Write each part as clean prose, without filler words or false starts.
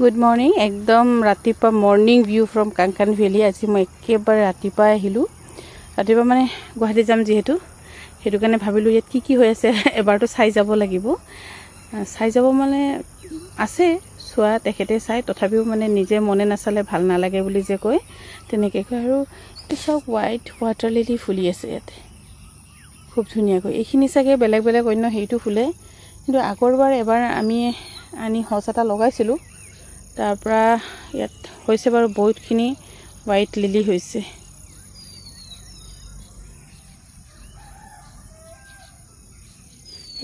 Good morning একদম ৰাতিপুৱা morning view from Kangkan valley. আজি মই একেবাৰে ৰাতিপুৱাই আহিলোঁ। ৰাতিপুৱা মানে গুৱাহাটী যাম যিহেতু, সেইটো কাৰণে ভাবিলোঁ ইয়াত কি হৈ আছে এবাৰতো চাই যাব লাগিব। চাই যাব মানে আছে চোৱা, তেখেতে চাই, তথাপিও মানে নিজে মনে নাচালে ভাল নালাগে বুলি যে কয়, তেনেকৈ কয়। আৰু এইটো চাওক, হোৱাইট ৱাটাৰ লিলি ফুলি আছে ইয়াতে খুব ধুনীয়াকৈ। এইখিনি চাগে বেলেগ বেলেগ অন্য হেৰিটো ফুলে, কিন্তু আগৰবাৰ এবাৰ আমি আনি সঁচ এটা লগাইছিলোঁ, তাৰ পৰা ইয়াত হৈছে বাৰু বহুতখিনি হোৱাইট লিলি হৈছে।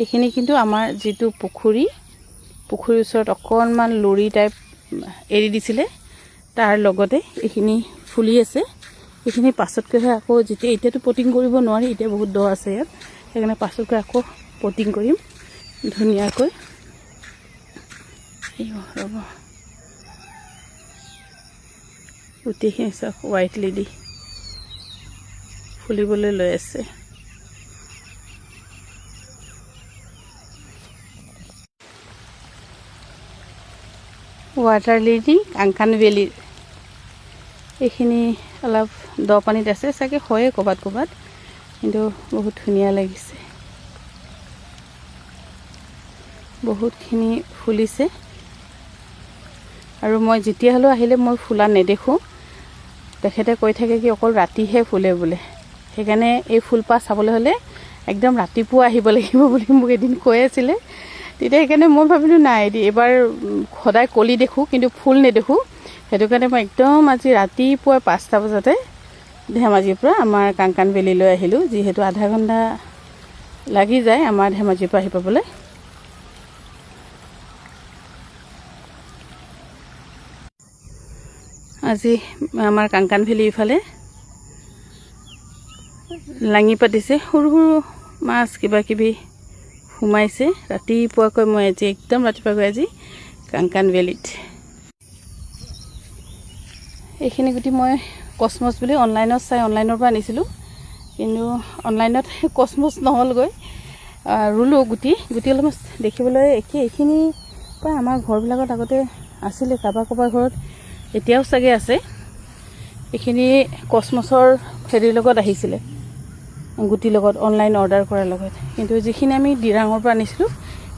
এইখিনি কিন্তু আমাৰ যিটো পুখুৰীৰ ওচৰত অকণমান লৰি টাইপ এৰি দিছিলে, তাৰ লগতে এইখিনি ফুলি আছে। এইখিনি পাছতকৈহে আকৌ যেতিয়া, এতিয়াতো পটিং কৰিব নোৱাৰি, এতিয়া বহুত দ আছে ইয়াত, সেইকাৰণে পাছতকৈ আকৌ পটিং কৰিম ধুনীয়াকৈ। ৰ'ব, গোটেইখিনি চাওক হোৱাইট লিলি ফুলিবলৈ লৈ আছে। ৱাটাৰ লিলি কাংকান ভেলীৰ এইখিনি অলপ দ পানীত আছে চাগে, হয়ে ক'ৰবাত ক'ৰবাত, কিন্তু বহুত ধুনীয়া লাগিছে, বহুতখিনি ফুলিছে। আৰু মই যেতিয়া হ'লেও আহিলে মই ফুলা নেদেখোঁ। তেখেতে কৈ থাকে কি অকল ৰাতিহে ফুলে বোলে, সেইকাৰণে এই ফুলপাহ চাবলৈ হ'লে একদম ৰাতিপুৱা আহিব লাগিব বুলি মোক এদিন কৈ আছিলে। তেতিয়া সেইকাৰণে মই ভাবিলোঁ নাই, এইবাৰ সদায় কলি দেখোঁ কিন্তু ফুল নেদেখোঁ, সেইটো কাৰণে মই একদম আজি ৰাতিপুৱা 5টা বজাতে ধেমাজিৰ পৰা আমাৰ কাংকান ভেলীলৈ আহিলোঁ, যিহেতু আধা ঘণ্টা লাগি যায় আমাৰ ধেমাজিৰ পৰা আহি পাবলৈ। আজি আমাৰ কাংকান ভেলী ইফালে লাঙি পাতিছে, সৰু সৰু মাছ কিবা কিবি সোমাইছে। ৰাতিপুৱাকৈ মই আজি একদম ৰাতিপুৱাকৈ আজি কাংকান ভেলীত। এইখিনি গুটি মই কচমছ বুলি অনলাইনত চাই অনলাইনৰ পৰা আনিছিলোঁ, কিন্তু অনলাইনত কচমছ নহ'লগৈ। ৰুলোঁ গুটি অলপমান দেখিবলৈ একেই। এইখিনি প্ৰায় আমাৰ ঘৰবিলাকত আগতে আছিলে, কাৰোবাৰ ঘৰত এতিয়াও চাগে আছে। এইখিনি কচমছৰ হেৰিৰ লগত আহিছিলে, গুটিৰ লগত, অনলাইন অৰ্ডাৰ কৰাৰ লগত। কিন্তু যিখিনি আমি ডিৰাঙৰ পৰা আনিছিলোঁ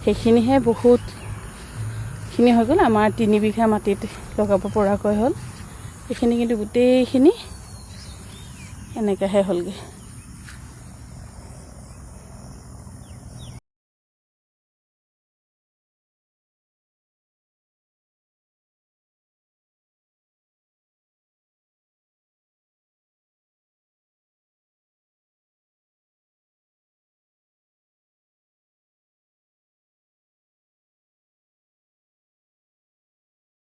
সেইখিনিহে বহুতখিনি হৈ গ'ল। আমাৰ 3 বিঘা মাটিত লগাব পৰাকৈ হ'ল। এইখিনি কিন্তু গোটেইখিনি এনেকৈহে হ'লগৈ।